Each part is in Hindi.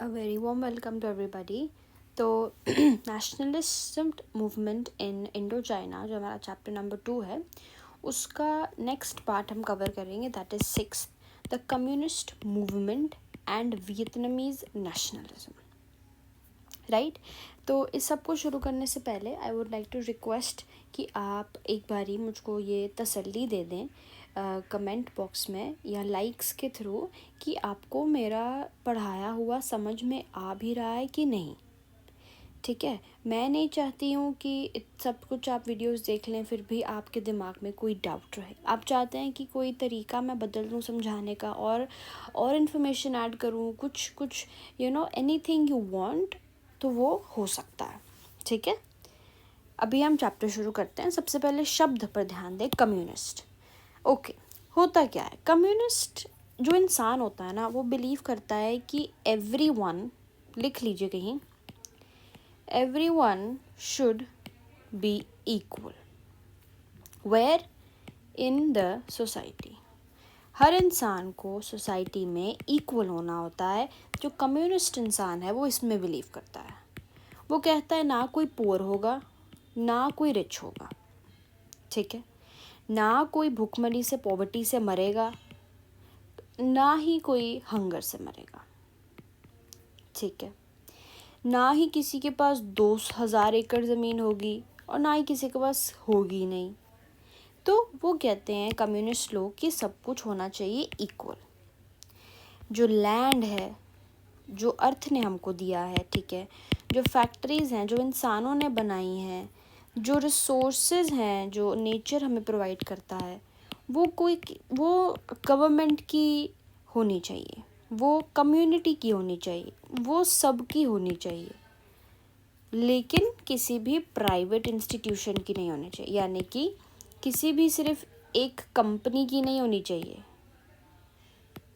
A very warm welcome to everybody. तो nationalist movement in Indo China जो हमारा चैप्टर नंबर 2 है उसका नेक्स्ट पार्ट हम कवर करेंगे, that is 6, the communist movement and Vietnamese nationalism. Right. तो इस सब को शुरू करने से पहले I would like to request कि आप एक बारी मुझको ये तसल्ली दे दें कमेंट बॉक्स में या लाइक्स के थ्रू कि आपको मेरा पढ़ाया हुआ समझ में आ भी रहा है कि नहीं। ठीक है, मैं नहीं चाहती हूँ कि सब कुछ आप वीडियोस देख लें फिर भी आपके दिमाग में कोई डाउट रहे। आप चाहते हैं कि कोई तरीका मैं बदल दूँ समझाने का और इन्फॉर्मेशन ऐड करूँ, कुछ एनीथिंग यू वांट, तो वो हो सकता है। ठीक है, अभी हम चैप्टर शुरू करते हैं। सबसे पहले शब्द पर ध्यान दें, कम्युनिस्ट। ओके, होता क्या है? कम्युनिस्ट जो इंसान होता है ना, वो बिलीव करता है कि एवरीवन, लिख लीजिए कहीं, everyone should be equal where in the society। हर इंसान को सोसाइटी में इक्वल होना होता है। जो कम्युनिस्ट इंसान है वो इसमें बिलीव करता है। वो कहता है ना कोई पुअर होगा ना कोई रिच होगा। ठीक है, ना कोई भूखमरी से, पॉवर्टी से मरेगा, ना ही कोई हंगर से मरेगा। ठीक है, ना ही किसी के पास 2000 एकड़ ज़मीन होगी और ना ही किसी के पास होगी नहीं। तो वो कहते हैं कम्युनिस्ट लोग कि सब कुछ होना चाहिए इक्वल। जो लैंड है, जो अर्थ ने हमको दिया है, ठीक है, जो फैक्ट्रीज़ हैं जो इंसानों ने बनाई हैं, जो रिसोर्सेज हैं जो नेचर हमें प्रोवाइड करता है, वो गवर्नमेंट की होनी चाहिए, वो कम्युनिटी की होनी चाहिए, वो सबकी होनी चाहिए, लेकिन किसी भी प्राइवेट इंस्टीट्यूशन की नहीं होनी चाहिए। यानी कि किसी भी सिर्फ एक कंपनी की नहीं होनी चाहिए।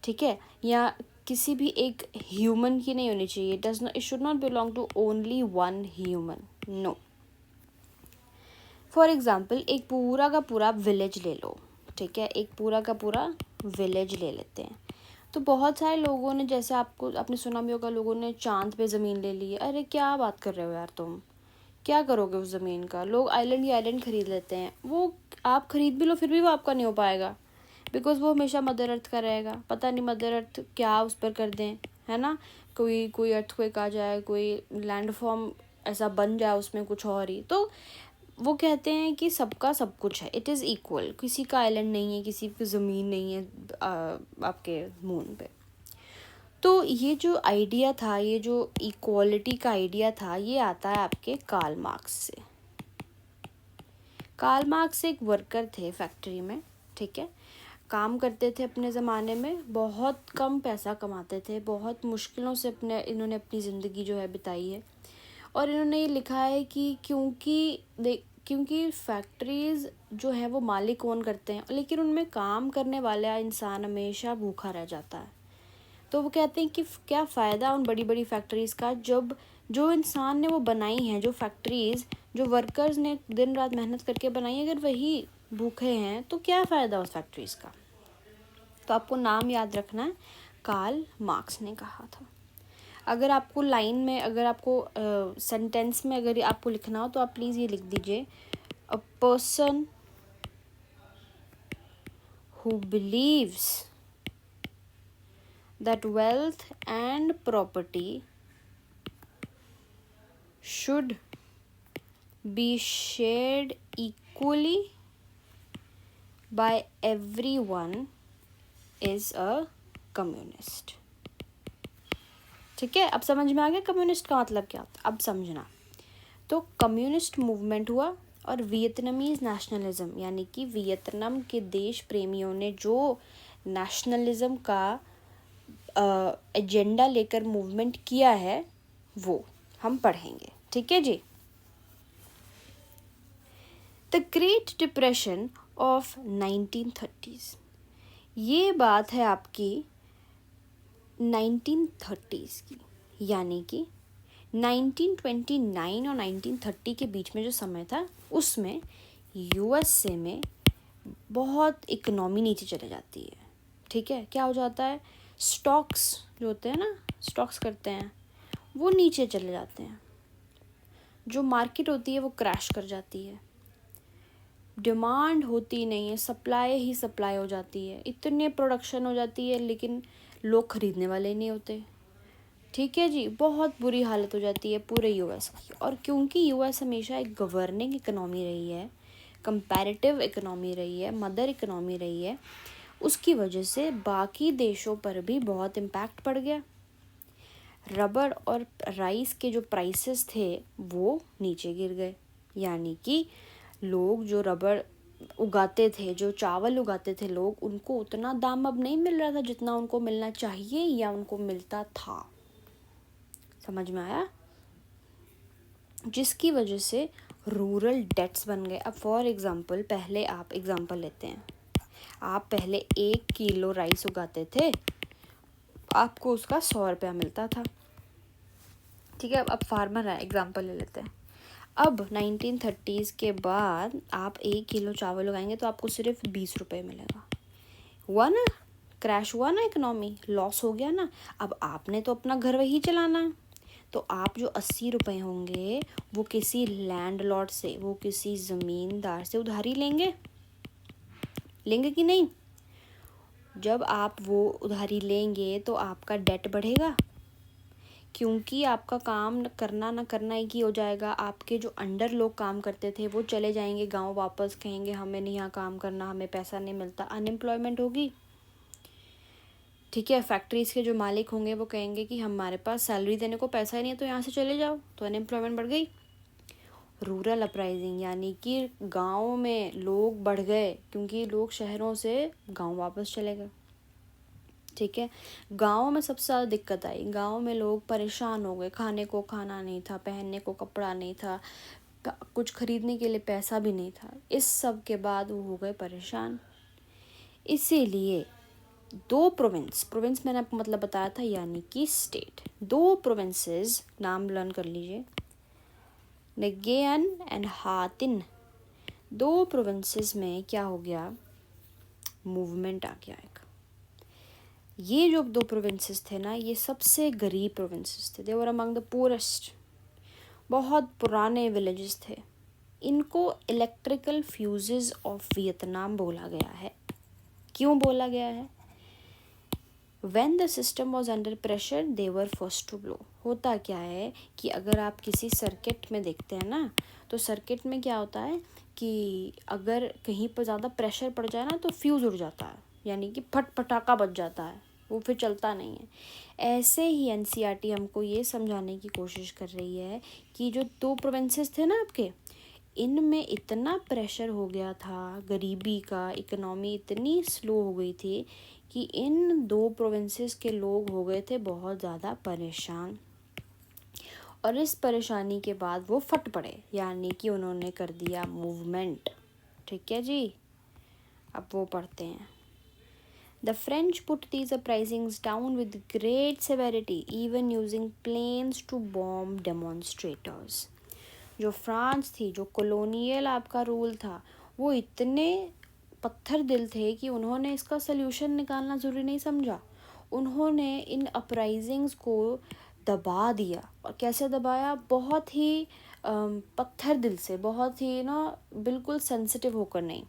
ठीक है, या किसी भी एक ह्यूमन की नहीं होनी चाहिए। It should not belong to only one human, no. For example, एक पूरा का पूरा विलेज ले लो। ठीक है, एक पूरा का पूरा विलेज ले लेते हैं। तो बहुत सारे लोगों ने, जैसे आपने सुना भी होगा, लोगों ने चांद पे ज़मीन ले ली है। अरे क्या बात कर रहे हो यार, तुम क्या करोगे उस ज़मीन का? लोग आइलैंड ही आइलैंड ख़रीद लेते हैं। वो आप ख़रीद भी लो फिर भी वो आपका नहीं हो पाएगा, बिकॉज़ वो हमेशा मदर अर्थ का रहेगा। पता नहीं मदर अर्थ क्या उस पर कर दें, है ना। कोई अर्थक्वेक आ जाए, कोई लैंडफॉर्म ऐसा बन जाए उसमें कुछ और ही। तो वो कहते हैं कि सबका सब कुछ है, इट इज़ इक्वल। किसी का आइलैंड नहीं है, किसी की ज़मीन नहीं है आपके मून पे। तो ये जो आइडिया था, ये जो इक्वालिटी का आइडिया था, ये आता है आपके कार्ल मार्क्स से। कार्ल मार्क्स एक वर्कर थे फैक्ट्री में। ठीक है, काम करते थे अपने ज़माने में, बहुत कम पैसा कमाते थे, बहुत मुश्किलों से इन्होंने अपनी ज़िंदगी जो है बिताई है। और इन्होंने ये लिखा है कि क्योंकि फैक्ट्रीज़ जो है वो मालिक ओन करते हैं, लेकिन उनमें काम करने वाला इंसान हमेशा भूखा रह जाता है। तो वो कहते हैं कि क्या फ़ायदा उन बड़ी बड़ी फैक्ट्रीज़ का, जब जो इंसान ने वो बनाई हैं, जो फैक्ट्रीज़, जो वर्कर्स ने दिन रात मेहनत करके बनाई, अगर वही भूखे हैं तो क्या फ़ायदा उस फैक्ट्रीज़ का। तो आपको नाम याद रखना है, कार्ल मार्क्स ने कहा था। अगर आपको लाइन में, अगर आपको सेंटेंस में अगर आपको लिखना हो तो आप प्लीज़ ये लिख दीजिए, a person who believes that wealth and property should be shared equally by everyone is a communist। ठीक है, अब समझ में आ गया कम्युनिस्ट का मतलब क्या होता है। अब समझना, तो कम्युनिस्ट मूवमेंट हुआ और वियतनामीज़ नेशनलिज्म, यानी कि वियतनाम के देश प्रेमियों ने जो नेशनलिज्म का एजेंडा लेकर मूवमेंट किया है वो हम पढ़ेंगे। ठीक है जी। The great depression of 1930s, ये बात है आपकी 1930s की, यानी कि 1929 और 1930 के बीच में जो समय था, उसमें यूएसए में बहुत इकोनॉमी नीचे चले जाती है। ठीक है, क्या हो जाता है, स्टॉक्स जो होते हैं ना, स्टॉक्स करते हैं, वो नीचे चले जाते हैं, जो मार्केट होती है वो क्रैश कर जाती है, डिमांड होती नहीं है, सप्लाई ही सप्लाई हो जाती है, इतनी प्रोडक्शन हो जाती है लेकिन लोग खरीदने वाले नहीं होते। ठीक है जी, बहुत बुरी हालत हो जाती है पूरे यूएस की। और क्योंकि यूएस हमेशा एक गवर्निंग इकोनॉमी रही है, कंपैरेटिव इकोनॉमी रही है, मदर इकोनॉमी रही है, उसकी वजह से बाकी देशों पर भी बहुत इम्पैक्ट पड़ गया। रबड़ और राइस के जो प्राइसेस थे वो नीचे गिर गए, यानी कि लोग जो रबड़ उगाते थे, जो चावल उगाते थे लोग, उनको उतना दाम अब नहीं मिल रहा था जितना उनको मिलना चाहिए या उनको मिलता था। समझ में आया? जिसकी वजह से रूरल डेट्स बन गए। अब फॉर एग्जांपल, पहले आप एग्जांपल लेते हैं, आप पहले 1 किलो राइस उगाते थे, आपको उसका 100 रुपया मिलता था। ठीक है, अब फार्मर है, एग्जांपल ले लेते हैं। अब 1930s के बाद आप 1 किलो चावल उगाएंगे तो आपको सिर्फ 20 रुपये मिलेगा। हुआ ना, क्रैश हुआ ना, इकोनॉमी लॉस हो गया ना। अब आपने तो अपना घर वही चलाना है, तो आप जो 80 रुपये होंगे वो किसी लैंडलॉर्ड से, वो किसी ज़मींदार से उधारी लेंगे कि नहीं? जब आप वो उधारी लेंगे तो आपका डेट बढ़ेगा, क्योंकि आपका काम करना ना करना एक ही हो जाएगा। आपके जो अंडर लोग काम करते थे वो चले जाएंगे गांव वापस, कहेंगे हमें नहीं यहाँ काम करना, हमें पैसा नहीं मिलता, अनएम्प्लॉयमेंट होगी। ठीक है, फैक्ट्रीज़ के जो मालिक होंगे वो कहेंगे कि हमारे पास सैलरी देने को पैसा ही नहीं है, तो यहाँ से चले जाओ, तो अनएम्प्लॉयमेंट बढ़ गई। रूरल अपराइजिंग, यानी कि गाँव में लोग बढ़ गए क्योंकि लोग शहरों से गाँव वापस चले गए। ठीक है, गाँव में सबसे ज़्यादा दिक्कत आई, गाँव में लोग परेशान हो गए, खाने को खाना नहीं था, पहनने को कपड़ा नहीं था, कुछ खरीदने के लिए पैसा भी नहीं था। इस सब के बाद वो हो गए परेशान। इसीलिए दो प्रोविंस मैंने आपको मतलब बताया था, यानी कि स्टेट, दो प्रोविंसेस नाम लर्न कर लीजिए, नेगेयन एंड हातिन। दो प्रोविंसेस में क्या हो गया, मूवमेंट आ गया एक। ये जो दो प्रोविंसेस थे ना, ये सबसे गरीब प्रोविंसेस थे, दे वर अमंग द पुअरेस्ट, बहुत पुराने विलेजेस थे। इनको इलेक्ट्रिकल फ्यूजेस ऑफ वियतनाम बोला गया है। क्यों बोला गया है? When the system was under pressure, they were first to blow. होता क्या है कि अगर आप किसी सर्किट में देखते हैं ना, तो सर्किट में क्या होता है कि अगर कहीं पर ज़्यादा प्रेशर पड़ जाए ना तो फ्यूज़ उड़ जाता है, यानी कि फट पटाखा बज जाता है, वो फिर चलता नहीं है। ऐसे ही एनसीईआरटी हमको ये समझाने की कोशिश कर रही है कि जो दो प्रोविंसेस थे ना आपके, इनमें इतना प्रेशर हो गया था गरीबी का, इकोनॉमी इतनी स्लो हो गई थी कि इन दो प्रोविंसेस के लोग हो गए थे बहुत ज़्यादा परेशान। और इस परेशानी के बाद वो फट पड़े, यानी कि उन्होंने कर दिया मूवमेंट। ठीक है जी, अब वो पढ़ते हैं। The French put these uprisings down with great severity, even using planes to bomb demonstrators. जो फ्रांस थी, जो कॉलोनियल आपका रूल था, वो इतने पत्थर दिल थे कि उन्होंने इसका सल्यूशन निकालना ज़रूरी नहीं समझा। उन्होंने इन अपराइजिंग्स को दबा दिया। और कैसे दबाया? बहुत ही पत्थर दिल से, बहुत ही ना बिल्कुल सेंसिटिव होकर नहीं।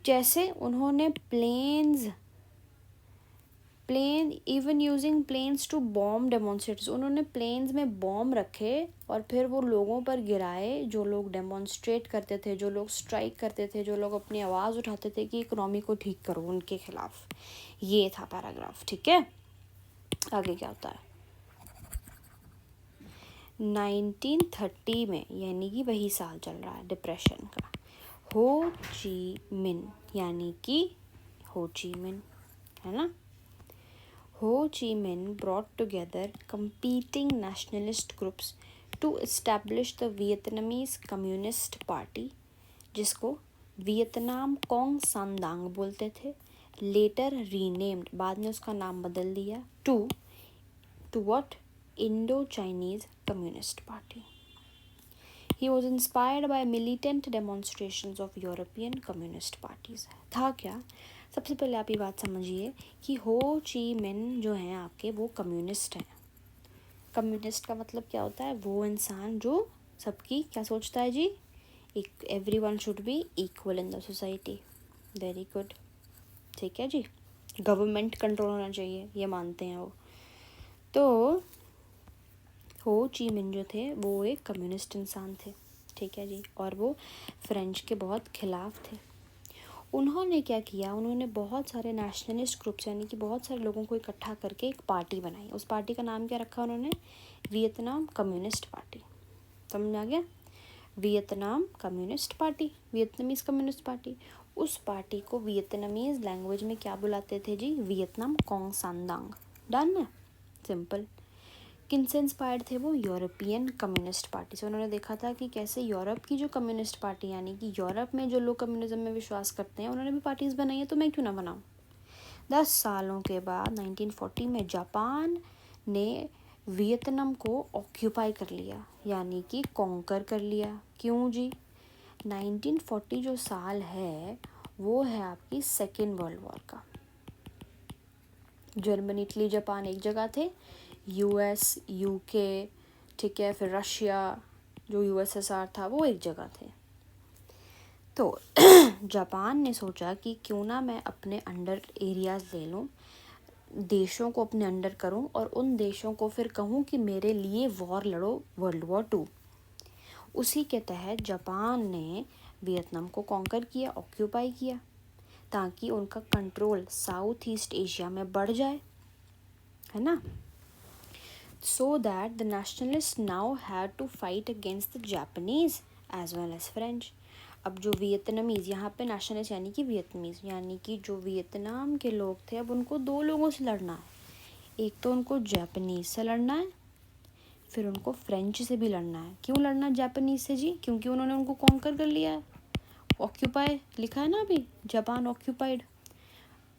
जैसे उन्होंने plane even using planes to bomb demonstrators, उन्होंने प्लेन्स में बॉम्ब रखे और फिर वो लोगों पर गिराए जो लोग डेमोन्स्ट्रेट करते थे, जो लोग स्ट्राइक करते थे, जो लोग अपनी आवाज़ उठाते थे कि इकोनॉमी को ठीक करो उनके खिलाफ। ये था पैराग्राफ। ठीक है, आगे क्या होता है? 1930 में, यानी कि वही साल चल रहा है डिप्रेशन का, हो ची मिन, यानी कि हो ची मिन है ना, Ho Chi Minh brought together competing nationalist groups to establish the Vietnamese Communist Party, जिसको वियतनाम कोंग सांदांग बोलते थे, लेटर रीनेम्ड, बाद में उसका नाम बदल दिया, to what? Indo-Chinese Communist Party. He was inspired by militant demonstrations of European communist parties. था क्या? सबसे पहले आप ये बात समझिए कि हो ची मिन जो हैं आपके वो कम्युनिस्ट हैं। कम्युनिस्ट का मतलब क्या होता है? वो इंसान जो सबकी क्या सोचता है जी? Everyone should be equal in the society. Very good, ठीक है जी। गवर्नमेंट कंट्रोल होना चाहिए, ये मानते हैं वो। तो हो ची मिन जो थे वो एक कम्युनिस्ट इंसान थे, ठीक है जी, और वो फ्रेंच के बहुत खिलाफ थे। उन्होंने क्या किया, उन्होंने बहुत सारे नेशनलिस्ट ग्रुप्स यानी कि बहुत सारे लोगों को इकट्ठा करके एक पार्टी बनाई। उस पार्टी का नाम क्या रखा उन्होंने? Vietnam Communist Party. समझ आ गया? Vietnam Communist Party, Vietnamese Communist Party. उस पार्टी को वियतनामीज लैंग्वेज में क्या बुलाते थे जी? Vietnam Cong Sandang. डन है, सिंपल। किनसे इंस्पायर्ड थे वो? यूरोपियन कम्युनिस्ट पार्टी से। उन्होंने देखा था कि कैसे यूरोप की जो कम्युनिस्ट पार्टी यानी कि यूरोप में जो लोग कम्युनिज्म में विश्वास करते हैं उन्होंने भी पार्टीज बनाई है, तो मैं क्यों ना बनाऊं। 10 सालों के बाद 1940 में जापान ने वियतनाम को ऑक्यूपाई कर लिया यानी कि कॉन्कर कर लिया। क्यों जी? 1940 जो साल है वो है आपकी सेकेंड वर्ल्ड वॉर का। जर्मनी, इटली, जापान एक जगह थे, यूएस, यूके, ठीक है, फिर रशिया जो यूएसएसआर था वो एक जगह थे। तो जापान ने सोचा कि क्यों ना मैं अपने अंडर एरियाज ले लूँ, देशों को अपने अंडर करूं और उन देशों को फिर कहूं कि मेरे लिए वॉर लड़ो, वर्ल्ड वॉर 2। उसी के तहत जापान ने वियतनाम को कॉन्कर किया, ऑक्यूपाई किया, ताकि उनका कंट्रोल साउथ ईस्ट एशिया में बढ़ जाए, है ना। So that the nationalists now had to fight against the Japanese as well as French. अब जो वियतनामीज, यहाँ पे नेशनलिस्ट यानी कि वियतनामीज यानी कि जो वियतनाम के लोग थे, अब उनको दो लोगों से लड़ना है। एक तो उनको जापानीज से लड़ना है, फिर उनको फ्रेंच से भी लड़ना है। क्यों लड़ना है जापानीज से जी? क्योंकि उन्होंने उनको कॉन्कर कर लिया है, ऑक्यूपाई लिखा है ना अभी, जापान ऑक्यूपाइड।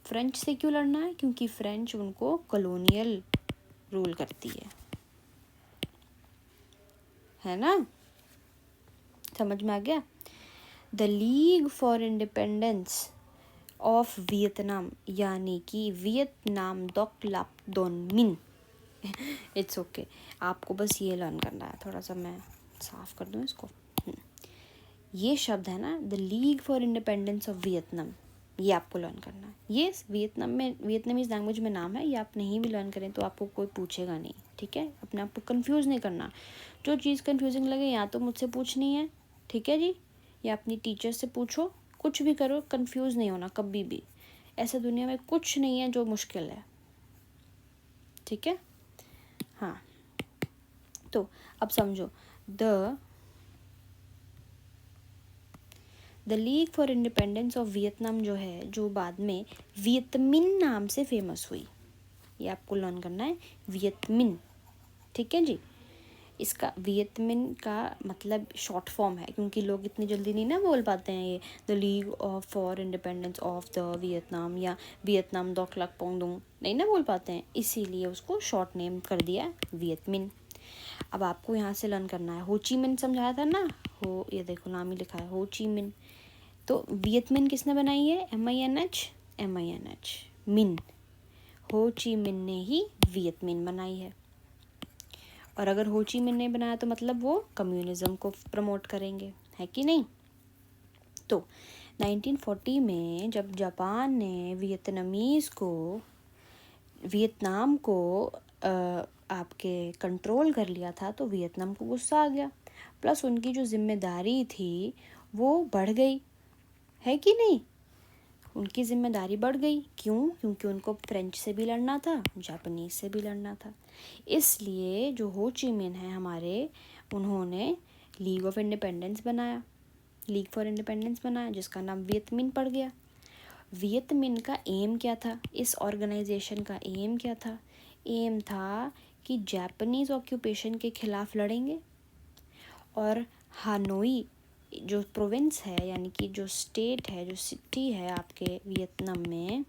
फ्रेंच से क्यों लड़ना है? क्योंकि फ्रेंच उनको कॉलोनियल रूल करती है ना। समझ में आ गया? The league for independence of Vietnam यानी कि वियतनाम डॉक लाप डोन मिन। इट्स ओके, आपको बस ये लर्न करना है। थोड़ा सा मैं साफ कर दूँ इसको। ये शब्द है ना, the league for independence of Vietnam, ये आपको लर्न करना है। ये वियतनाम में, वियतनामीज लैंग्वेज में नाम है। ये आप नहीं भी लर्न करें तो आपको कोई पूछेगा नहीं, ठीक है। अपने आप को कंफ्यूज नहीं करना। जो चीज़ कंफ्यूजिंग लगे या तो मुझसे पूछनी है, ठीक है जी, या अपनी टीचर से पूछो। कुछ भी करो, कंफ्यूज नहीं होना कभी भी। ऐसा दुनिया में कुछ नहीं है जो मुश्किल है, ठीक है। हाँ, तो अब समझो, the league for independence of Vietnam जो है, जो बाद में वियतमिन नाम से फेमस हुई, ये आपको लर्न करना है, वियतमिन, ठीक है जी। इसका वियतमिन का मतलब शॉर्ट फॉर्म है, क्योंकि लोग इतनी जल्दी नहीं ना बोल पाते हैं ये the league of for independence of the Vietnam या वियतनाम डॉक लक पोंगडोंग, नहीं ना बोल पाते हैं, इसीलिए उसको शॉर्ट नेम कर दिया वियतमिन। अब आपको यहाँ से लर्न करना है, हो ची मिन समझाया था ना, हो, ये देखो नाम ही लिखा है, हो ची मिन। तो वियतमिन किसने बनाई है? MINH मिन, हो ची मिन ने ही वियतमिन बनाई है। और अगर हो ची मिन ने बनाया तो मतलब वो कम्युनिज्म को प्रमोट करेंगे, है कि नहीं। तो 1940 में जब जापान ने वियतनाम को आपके कंट्रोल कर लिया था, तो वियतनाम को गुस्सा आ गया, प्लस उनकी जो जिम्मेदारी थी वो बढ़ गई, है कि नहीं। उनकी जिम्मेदारी बढ़ गई, क्यों? क्योंकि उनको फ्रेंच से भी लड़ना था, जापानीज से भी लड़ना था। इसलिए जो हो ची मिन है हमारे, उन्होंने लीग ऑफ इंडिपेंडेंस बनाया, लीग फॉर इंडिपेंडेंस बनाया, जिसका नाम वियतमिन पड़ गया। वियतमिन का एम क्या था? इस ऑर्गेनाइजेशन का एम क्या था? एम था कि जापानीज ऑक्यूपेशन के खिलाफ लड़ेंगे और हानोई जो प्रोविंस है यानी कि जो स्टेट है, जो सिटी है आपके वियतनाम में,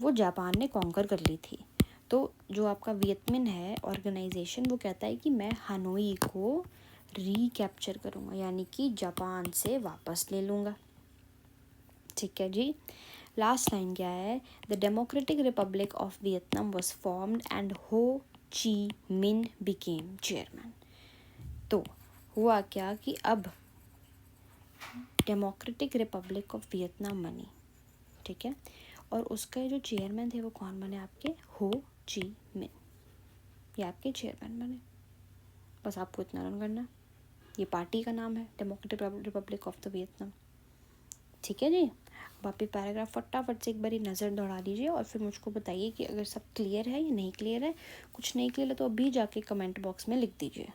वो जापान ने कॉन्कर कर ली थी। तो जो आपका वियतमिन है ऑर्गेनाइजेशन, वो कहता है कि मैं हानोई को रिकैप्चर करूँगा यानी कि जापान से वापस ले लूँगा, ठीक है जी। लास्ट लाइन क्या है, the democratic Republic of Vietnam was formed and हो ची मिन बिकेम चेयरमैन। तो हुआ क्या कि अब डेमोक्रेटिक रिपब्लिक ऑफ वियतनाम बनी, ठीक है, और उसका जो चेयरमैन थे वो कौन बने, आपके हो ची मिन, ये आपके चेयरमैन बने। बस आपको इतना रन करना, ये पार्टी का नाम है democratic Republic of the Vietnam, ठीक है जी। अब आप ये पैराग्राफ फटाफट से एक बारी नज़र दौड़ा लीजिए और फिर मुझको बताइए कि अगर सब क्लियर है या नहीं क्लियर है। कुछ नहीं क्लियर है तो अभी जाके कमेंट बॉक्स में लिख दीजिए।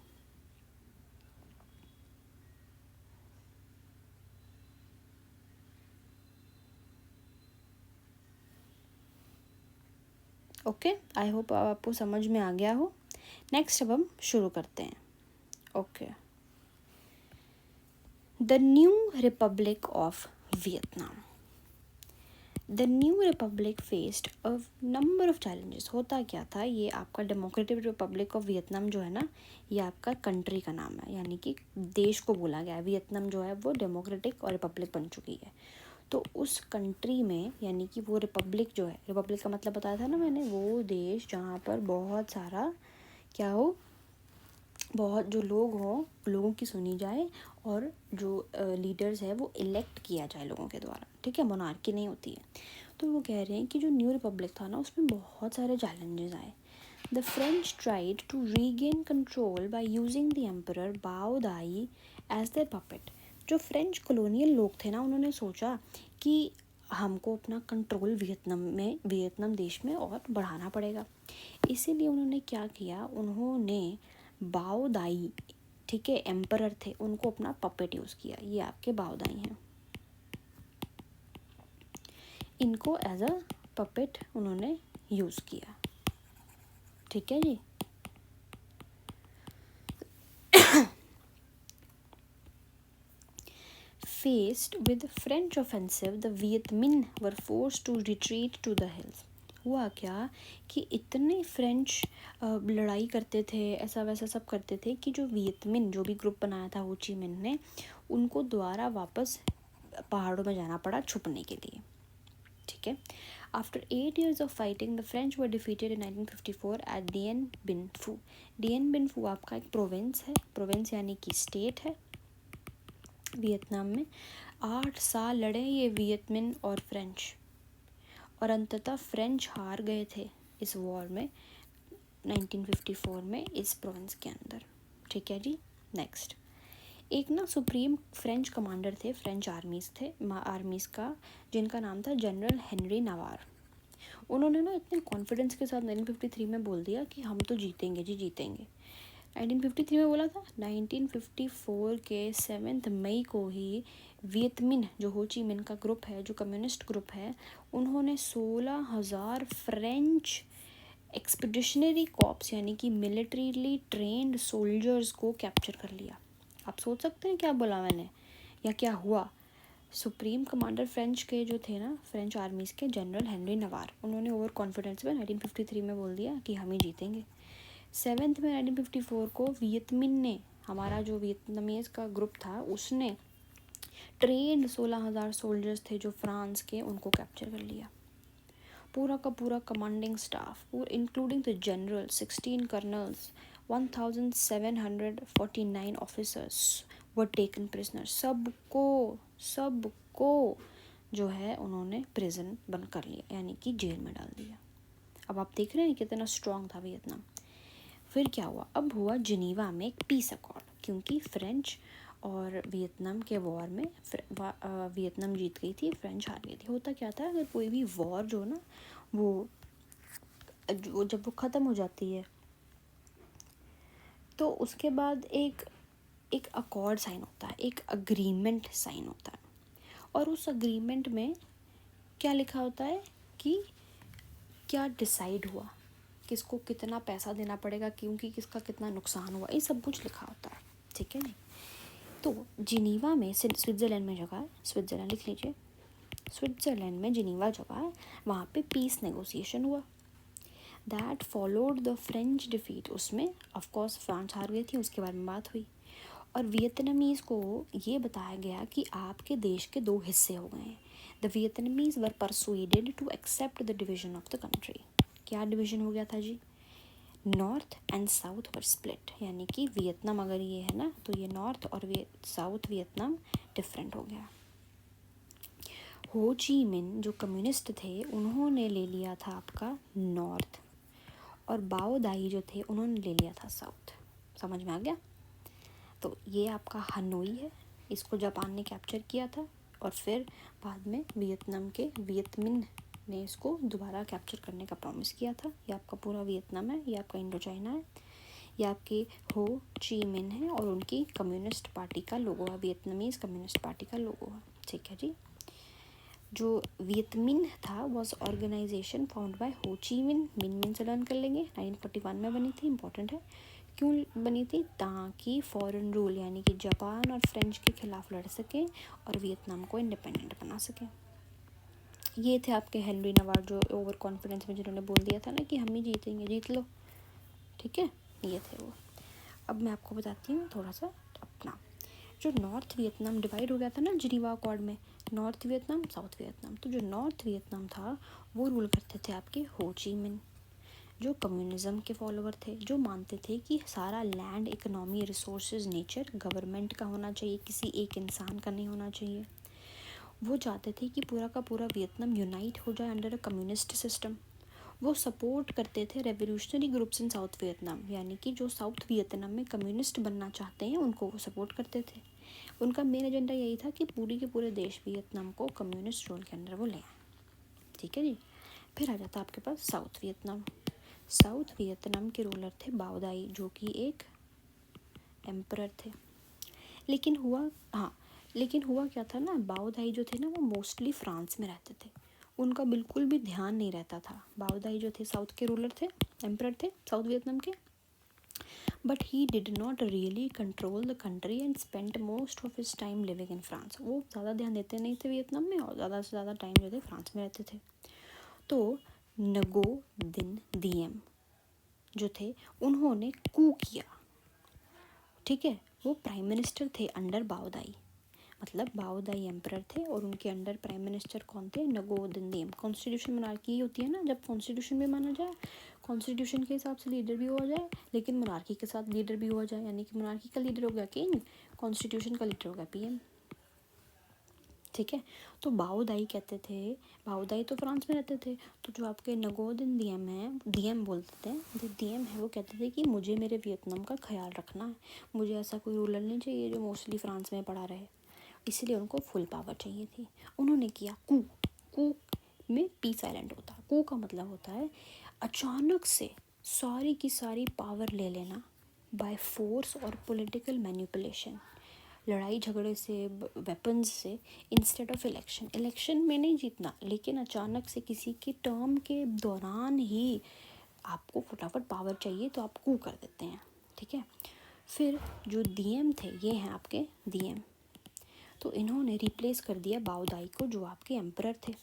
ओके, आई होप आपको समझ में आ गया हो। नेक्स्ट अब हम शुरू करते हैं। Okay, the new Republic of Vietnam. The new Republic faced a number of challenges. होता क्या था, ये आपका डेमोक्रेटिक रिपब्लिक ऑफ वियतनाम जो है ना, ये आपका कंट्री का नाम है, यानी कि देश को बोला गया है। वियतनाम जो है वो डेमोक्रेटिक और रिपब्लिक बन चुकी है। तो उस कंट्री में, यानी कि वो रिपब्लिक जो है, रिपब्लिक का मतलब बताया था ना मैंने, वो देश जहाँ पर बहुत सारा क्या हो, बहुत जो लोग हों, लोगों की सुनी जाए, और जो लीडर्स है वो इलेक्ट किया जाए लोगों के द्वारा, ठीक है, मोनार्की नहीं होती है। तो वो कह रहे हैं कि जो न्यू रिपब्लिक था ना, उसमें बहुत सारे चैलेंजेस आए। The French tried to regain control by using the emperor Bao Dai as their puppet. जो फ्रेंच कॉलोनियल लोग थे ना, उन्होंने सोचा कि हमको अपना कंट्रोल वियतनाम देश में और बढ़ाना पड़ेगा। इसीलिए उन्होंने क्या किया, उन्होंने बाओ दाई, ठीक है, एम्परर थे, उनको अपना पपेट यूज़ किया। ये आपके बाओ दाई हैं, इनको एज अ पपेट उन्होंने यूज़ किया, ठीक है जी। Faced with French offensive, the Viet Minh were forced to retreat to the hills. हुआ क्या कि इतने फ्रेंच लड़ाई करते थे, ऐसा वैसा सब करते थे, कि जो वियत मिन, जो भी ग्रुप बनाया था हो ची मिन ने, उनको दोबारा वापस पहाड़ों में जाना पड़ा छुपने के लिए, ठीक है। After 8 years of fighting the French were defeated in 1954 at Dien Bien Phu. Dien Bien फू आपका एक प्रोविंस है, प्रोविंस यानी कि स्टेट है वियतनाम में। 8 साल लड़े ये वियत मिन और फ्रेंच, और अंततः फ्रेंच हार गए थे इस वॉर में 1954 में इस प्रोविंस के अंदर, ठीक है जी। नेक्स्ट, एक ना सुप्रीम फ्रेंच कमांडर थे, फ्रेंच आर्मीज़ का, जिनका नाम था जनरल हेनरी नवार। उन्होंने ना इतने कॉन्फिडेंस के साथ 1953 में बोल दिया कि हम तो जीतेंगे जी, जीतेंगे। 1953 में बोला था, 1954 के 7 मई को ही वियत मिन, जो हो ची मिन का ग्रुप है, जो कम्युनिस्ट ग्रुप है, उन्होंने 16,000 फ्रेंच एक्सपीडिशनरी कॉर्प्स, यानी कि मिलिट्रीली ट्रेंड सोल्जर्स को कैप्चर कर लिया। आप सोच सकते हैं क्या बोला मैंने, या क्या हुआ। सुप्रीम कमांडर फ्रेंच के जो थे ना, फ्रेंच आर्मीज़ के, जनरल हेनरी नवार, उन्होंने ओवर कॉन्फिडेंस में 1953 में बोल दिया कि हम ही जीतेंगे। 7 में 1954 को वियत मिन ने, हमारा जो वियतनामीज का ग्रुप था, उसने ट्रेंड 16,000 सोल्जर्स थे जो फ्रांस के, उनको कैप्चर कर लिया। पूरा का पूरा commanding staff, including the general, 16 colonel's, 1749 officers were taken prisoner. सबको जो है उन्होंने प्रिजन बंद कर लिया, यानी कि जेल में डाल दिया। अब आप देख रहे हैं कितना स्ट्रॉन्ग था वियतनाम। फिर क्या हुआ, अब हुआ जिनीवा में एक पीस अकॉर्ड, क्योंकि फ्रेंच और वियतनाम के वॉर में वियतनाम जीत गई थी, फ्रेंच हार गई थी। होता क्या था, अगर कोई भी वॉर जो ना, वो जब वो ख़त्म हो जाती है तो उसके बाद एक अकॉर्ड साइन होता है, एक अग्रीमेंट साइन होता है, और उस अग्रीमेंट में क्या लिखा होता है कि क्या डिसाइड हुआ, किसको कितना पैसा देना पड़ेगा, क्योंकि किसका कितना नुकसान हुआ, ये सब कुछ लिखा होता है, ठीक है नहीं। तो जिनीवा में, स्विट्ज़रलैंड में जगह है, स्विट्ज़रलैंड लिख लीजिए, स्विट्ज़रलैंड में जिनीवा जगह है, वहाँ पे पीस नेगोशिएशन हुआ। That followed the French defeat, उसमें ऑफकोर्स फ्रांस हार गई थी, उसके बारे में बात हुई, और वियतनामीज़ को ये बताया गया कि आपके देश के 2 हिस्से हो गए हैं। The Vietnamese were persuaded to accept the division of the country. क्या डिवीजन हो गया था जी? North and south were split, यानी कि वियतनाम अगर ये है ना तो ये नॉर्थ और साउथ वियतनाम डिफरेंट हो गया। हो ची मिन जो कम्युनिस्ट थे उन्होंने ले लिया था आपका नॉर्थ, और बाओ दाई जो थे उन्होंने ले लिया था साउथ। समझ में आ गया? तो ये आपका हनोई है, इसको जापान ने कैप्चर किया था, और फिर बाद में वियतनाम के वियतमिन ने इसको दोबारा कैप्चर करने का प्रॉमिस किया था। ये आपका पूरा वियतनाम है, ये आपका इंडो चाइना है, ये आपकी हो ची मिन है और उनकी कम्युनिस्ट पार्टी का लोगो है, वियतनामीज कम्युनिस्ट पार्टी का लोगो है। ठीक है जी। जो वियतमिन था वॉज ऑर्गेनाइजेशन फाउंड बाय हो ची मिन, मिन से लर्न कर लेंगे, 1941 में बनी थी, इंपॉर्टेंट है। क्यों बनी थी? ताकि फॉरेन रूल यानी कि जापान और फ्रेंच के खिलाफ लड़ सकें और वियतनाम को इंडिपेंडेंट बना सकें। ये थे आपके हेनरी नवार्ड जो ओवर कॉन्फिडेंस में जिन्होंने बोल दिया था ना कि हम ही जीतेंगे, जीत लो। ठीक है, ये थे वो। अब मैं आपको बताती हूँ थोड़ा सा अपना, जो नॉर्थ वियतनाम डिवाइड हो गया था ना जिनीवा अकॉर्ड में, नॉर्थ वियतनाम साउथ वियतनाम। तो जो नॉर्थ वियतनाम था वो रूल करते थे आपके हो ची मिन, जो कम्युनिज्म के फॉलोवर थे, जो मानते थे कि सारा land, economy, resources, nature government का होना चाहिए, किसी एक इंसान का नहीं होना चाहिए। वो चाहते थे कि पूरा का पूरा वियतनाम यूनाइट हो जाए अंडर अ कम्युनिस्ट सिस्टम। वो सपोर्ट करते थे revolutionary groups in south Vietnam, यानी कि जो साउथ वियतनाम में कम्युनिस्ट बनना चाहते हैं उनको वो सपोर्ट करते थे। उनका मेन एजेंडा यही था कि पूरी के पूरे देश वियतनाम को कम्युनिस्ट रूल के अंदर वो ले आए। ठीक है जी। फिर आ जाता आपके पास साउथ वियतनाम। साउथ वियतनाम के रूलर थे बाओ दाई, जो कि एक एम्परर थे। लेकिन हुआ क्या था ना, बाओ दाई जो थे ना वो मोस्टली फ्रांस में रहते थे, उनका बिल्कुल भी ध्यान नहीं रहता था। बाओ दाई जो थे साउथ के रूलर थे, एम्परर थे साउथ वियतनाम के, but he did not really control the country and spent most of his time living in France. वो ज़्यादा ध्यान देते नहीं थे वियतनाम में और ज़्यादा से ज़्यादा टाइम जो थे फ्रांस में रहते थे। तो नगो दिन दिएम जो थे उन्होंने कू किया। ठीक है, वो प्राइम मिनिस्टर थे अंडर बाओ दाई, मतलब बाओ दाई एम्परर थे और उनके अंडर प्राइम मिनिस्टर कौन थे? नगो दिन दिएम। कॉन्स्टिट्यूशन मोनार्की होती है ना, जब कॉन्स्टिट्यूशन भी माना जाए, कॉन्स्टिट्यूशन के हिसाब से लीडर भी हुआ जाए, लेकिन मोनार्की के साथ लीडर भी हुआ जाए, यानी कि मोनार्की का लीडर हो गया किंग, कॉन्स्टिट्यूशन का लीडर हो गया पीएम। ठीक है, तो बाओ दाई कहते थे, बाओ दाई तो फ्रांस में रहते थे, तो जो आपके नगो दिन दिएम है, दिएम बोलते थे, जो दिएम है वो कहते थे कि मुझे मेरे वियतनाम का ख्याल रखना है, मुझे ऐसा कोई रूलर नहीं चाहिए जो मोस्टली फ्रांस में पड़ा रहे, इसलिए उनको फुल पावर चाहिए थी। उन्होंने किया कू। कू में पी साइलेंट होता है, कू का मतलब होता है अचानक से सारी की सारी पावर ले लेना बाय फोर्स और पॉलिटिकल मैनिपुलेशन, लड़ाई झगड़े से, वेपन्स से, इंस्टेड ऑफ इलेक्शन में नहीं जीतना, लेकिन अचानक से किसी के टर्म के दौरान ही आपको फटाफट पावर चाहिए तो आप कू कर देते हैं। ठीक है, फिर जो डीएम थे ये हैं आपके डीएम, तो इन्होंने रिप्लेस कर दिया बाओ दाई को जो आपके एम्परर थे।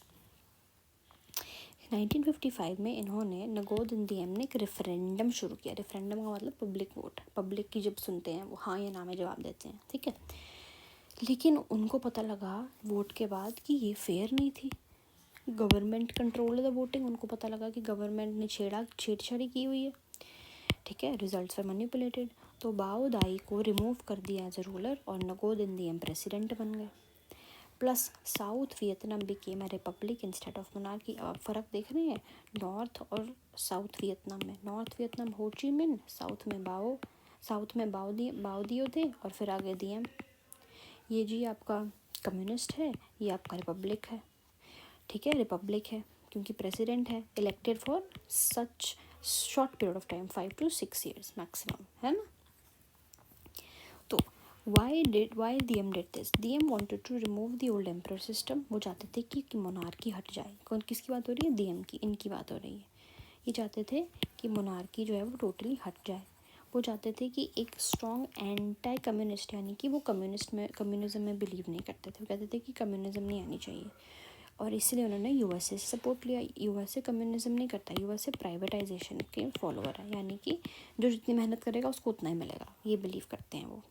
1955 में इन्होंने नगो दिन दिएम ने एक रेफरेंडम शुरू किया। रेफरेंडम का मतलब पब्लिक वोट, पब्लिक की जब सुनते हैं वो हाँ या ना में जवाब देते हैं। ठीक है, लेकिन उनको पता लगा वोट के बाद कि ये फेयर नहीं थी, गवर्नमेंट कंट्रोल द वोटिंग, उनको पता लगा कि गवर्नमेंट ने छेड़छाड़ी की हुई है। ठीक है, रिजल्ट्स वर मैनिपुलेटेड, तो बाओ दाई को रिमूव कर दिया एज ए रूलर और नगो दिन दिएम प्रेसिडेंट बन गए। Plus south Vietnam became a republic instead of monarchy. अब फ़र्क देख रहे हैं नॉर्थ और साउथ वियतनाम में। नॉर्थ वियतनाम हो ची मिन, साउथ में बाओ दियो थे और फिर आगे दिएम। ये जी आपका कम्युनिस्ट है, ये आपका रिपब्लिक है। ठीक है, रिपब्लिक है क्योंकि प्रेसिडेंट है elected for such short period of time, 5 to 6 years maximum, है ना। तो why DM did this? DM wanted to remove the old emperor system। वो चाहते थे कि मोनार्की हट जाए। कौन किसकी बात हो रही है? DM की, इनकी बात हो रही है। ये चाहते थे कि मोनार्की जो है वो टोटली हट जाए। वो चाहते थे कि एक स्ट्रॉन्ग एंटी कम्युनिस्ट, यानी कि वो कम्युनिज्म में बिलीव नहीं करते थे, वो कहते थे कि कम्युनिज्म नहीं आनी चाहिए, और इसलिए उन्होंने यूएसए से सपोर्ट लिया। यूएसए कम्युनिज्म नहीं करता, यूएसए प्राइवेटाइजेशन के फॉलोअर है, यानी कि जो जितनी मेहनत करेगा उसको उतना ही मिलेगा, ये बिलीव करते हैं वो।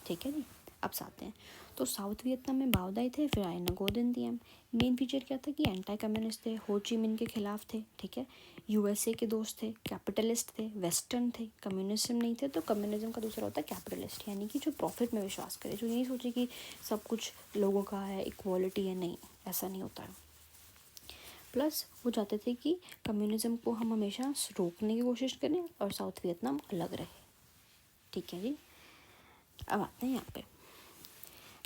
ठीक है जी, अब आते हैं तो साउथ वियतनाम में बाओ दाई थे, फिर आए नगो दिन दिएम। मेन फीचर क्या था कि एंटी कम्युनिस्ट थे, हो ची मिन के खिलाफ थे, ठीक है, यूएसए के दोस्त थे, कैपिटलिस्ट थे, वेस्टर्न थे, कम्युनिज्म नहीं थे। तो कम्युनिज्म का दूसरा होता है कैपिटलिस्ट, यानी कि जो प्रॉफिट में विश्वास करे, जो नहीं सोचे कि सब कुछ लोगों का है, इक्वालिटी है, नहीं, ऐसा नहीं होता है। प्लस वो चाहते थे कि कम्युनिज्म को हम हमेशा रोकने की कोशिश करें और साउथ वियतनाम अलग रहे, ठीक है जी। अब आते हैं यहाँ पे।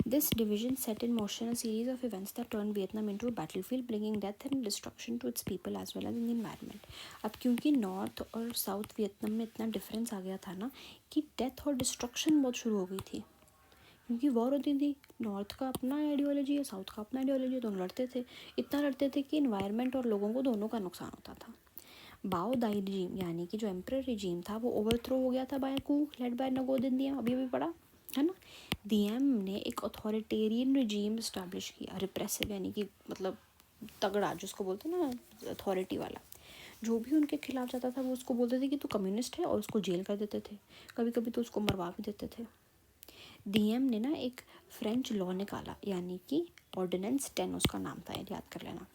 This division set in motion a series of events that turned Vietnam into a battlefield, bringing death and destruction to its people as well as in the environment. अब क्योंकि नॉर्थ और साउथ वियतनाम में इतना डिफरेंस आ गया था ना कि डेथ और डिस्ट्रक्शन बहुत शुरू हो गई थी, क्योंकि वॉर होती थी, नॉर्थ का अपना आइडियोलॉजी है, साउथ का अपना आइडियोलॉजी है, दोनों लड़ते थे, इतना लड़ते थे कि इन्वायरमेंट और लोगों को दोनों का नुकसान होता था। बाओ दाई रिजीम यानी कि जो एम्परर रिजीम था वो ओवरथ्रो हो गया था बाय कू लेड बाय नगो दिन दिएम, अभी पढ़ा है ना। दिएम ने एक अथॉरिटेरियन रिजीम इस्टेब्लिश किया, रिप्रेसिव यानी कि मतलब तगड़ा, जिसको बोलते हैं ना अथॉरिटी वाला। जो भी उनके खिलाफ जाता था वो उसको बोलते थे कि तू कम्युनिस्ट है और उसको जेल कर देते थे, कभी कभी तो उसको मरवा भी देते थे। डीएम ने ना एक फ्रेंच लॉ निकाला, यानी कि ऑर्डिनेंस 10 उसका नाम था, याद कर लेना।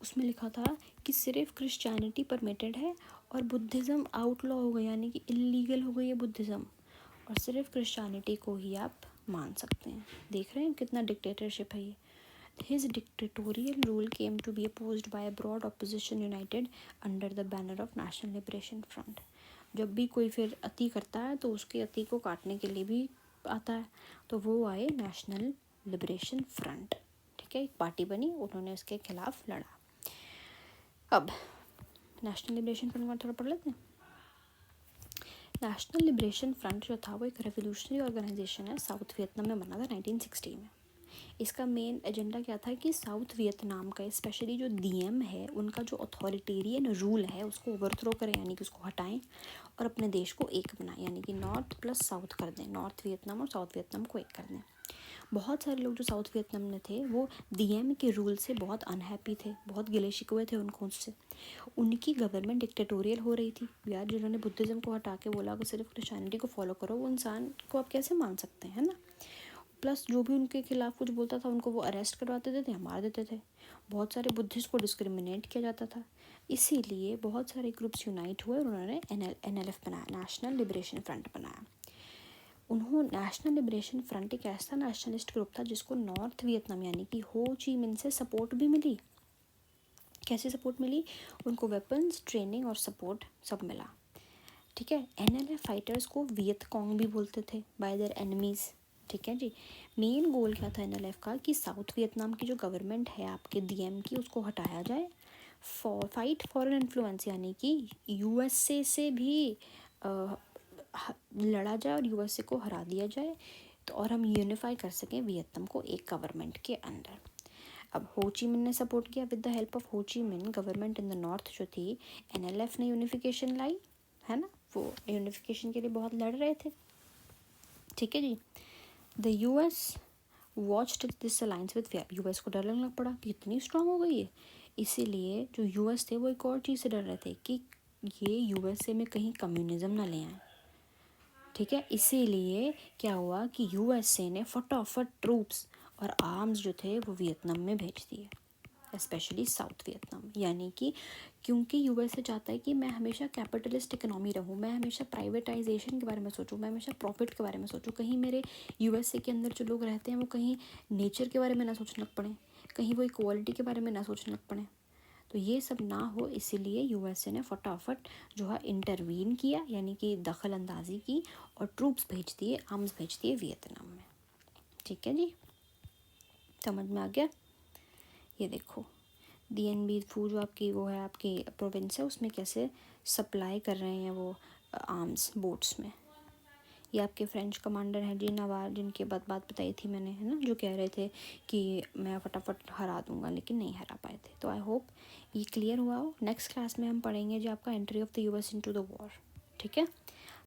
उसमें लिखा था कि सिर्फ क्रिश्चियनिटी परमिटेड है और बुद्धिज़्म आउटलॉ हो गई, यानी कि इलीगल हो गई है बुद्धिज़्म, और सिर्फ क्रिश्चियनिटी को ही आप मान सकते हैं। देख रहे हैं कितना डिक्टेटरशिप है ये। His dictatorial rule came to be opposed by a broad opposition united under the banner of National Liberation Front. जब भी कोई फिर अति करता है तो उसके अति को काटने के लिए भी आता है, तो वो आए नेशनल लिबरेशन फ्रंट, ठीक है, एक पार्टी बनी, उन्होंने उसके खिलाफ लड़ा। अब नेशनल लिबरेशन फ्रंट का थोड़ा पढ़ लेते हैं। नेशनल लिबरेशन फ्रंट जो था वो एक रेवोल्यूशनरी ऑर्गेनाइजेशन है, साउथ वियतनाम में बना था 1960 में। इसका मेन एजेंडा क्या था कि साउथ वियतनाम का स्पेशली जो डीएम है उनका जो अथॉरिटेरियन रूल है उसको ओवरथ्रो करें, यानी कि उसको हटाएं और अपने देश को एक बनाएं, यानी कि नॉर्थ प्लस साउथ कर दें, नॉर्थ वियतनाम और साउथ वियतनाम को एक कर दें। बहुत सारे लोग जो साउथ वियतनाम में थे वो डीएम के रूल से बहुत अनहैप्पी थे, बहुत गिले शिकवे थे उनको उससे। उनकी गवर्नमेंट डिक्टेटोरियल हो रही थी यार, जिन्होंने बुद्धिज़्म को हटा के बोला कि सिर्फ क्रिश्चियनिटी को फॉलो करो, वो इंसान को आप कैसे मान सकते हैं, है ना। प्लस जो भी उनके खिलाफ कुछ बोलता था उनको वो अरेस्ट करवाते थे, मार देते थे। बहुत सारे बुद्धिस्ट को डिस्क्रिमिनेट किया जाता था, इसीलिए बहुत सारे ग्रुप्स यूनाइट हुए और उन्होंने NLF बनाया, नेशनल लिबरेशन फ्रंट बनाया। उन्होंने नेशनल लिबरेशन फ्रंट एक ऐसा नेशनलिस्ट ग्रुप था जिसको नॉर्थ वियतनाम यानी कि हो ची मिन से सपोर्ट भी मिली। कैसे सपोर्ट मिली? उनको वेपन्स, ट्रेनिंग और सपोर्ट सब मिला, ठीक है। NLF फाइटर्स को वियतकॉन्ग भी बोलते थे बाय देयर एनिमीज़, ठीक है जी। मेन गोल क्या था NLF का कि साउथ वियतनाम की जो गवर्नमेंट है आपके डीएम की उसको हटाया जाए, फाइट फॉरेन इन्फ्लुएंस यानी कि यूएसए से भी लड़ा जाए और यूएसए को हरा दिया जाए, तो और हम यूनिफाई कर सकें वियतनाम को एक गवर्नमेंट के अंदर। अब हो ची मिन ने सपोर्ट किया, विद द हेल्प ऑफ हो ची मिन गवर्नमेंट इन द नॉर्थ जो थी, NLF ने यूनिफिकेशन लाई, है ना, वो यूनिफिकेशन के लिए बहुत लड़ रहे थे, ठीक है जी। The US watched this alliance with fear, US को डर लगने लग पड़ा कि इतनी स्ट्रांग हो गई है, इसीलिए जो यूएस थे वो एक और चीज़ से डर रहे थे कि ये यूएसए में कहीं कम्युनिज्म ना ले आए, ठीक है। इसीलिए क्या हुआ कि यूएसए ने फटाफट ट्रूप्स और आर्म्स जो थे वो वियतनाम में भेज दिए, स्पेशली साउथ वियतनाम, यानी कि क्योंकि यूएसए चाहता है कि मैं हमेशा कैपिटलिस्ट इकोनॉमी रहूँ, मैं हमेशा प्राइवेटाइजेशन के बारे में सोचूं, मैं हमेशा प्रॉफिट के बारे में सोचूं, कहीं मेरे यूएसए के अंदर जो लोग रहते हैं वो कहीं नेचर के बारे में ना सोचने लग पड़े, कहीं वो इक्वालिटी के बारे में ना सोचने लग पड़े, तो ये सब ना हो, इसीलिए यूएसए ने फटाफट जो है इंटरवीन किया, यानी कि दखल अंदाजी की और ट्रूप्स भेज दिए, आर्म्स भेज दिए वियतनाम में, ठीक है जी, समझ में आ गया। ये देखो DN Bien Phu जो आपकी वो है आपकी प्रोविंस है उसमें कैसे सप्लाई कर रहे हैं वो आर्म्स बोट्स में। ये आपके फ्रेंच कमांडर हैं जी नवार, जिनकी बात बताई थी मैंने, है ना, जो कह रहे थे कि मैं फटाफट हरा दूंगा, लेकिन नहीं हरा पाए थे। तो आई होप ये क्लियर हुआ हो। नेक्स्ट क्लास में हम पढ़ेंगे जो आपका entry of the US into the war, ठीक है।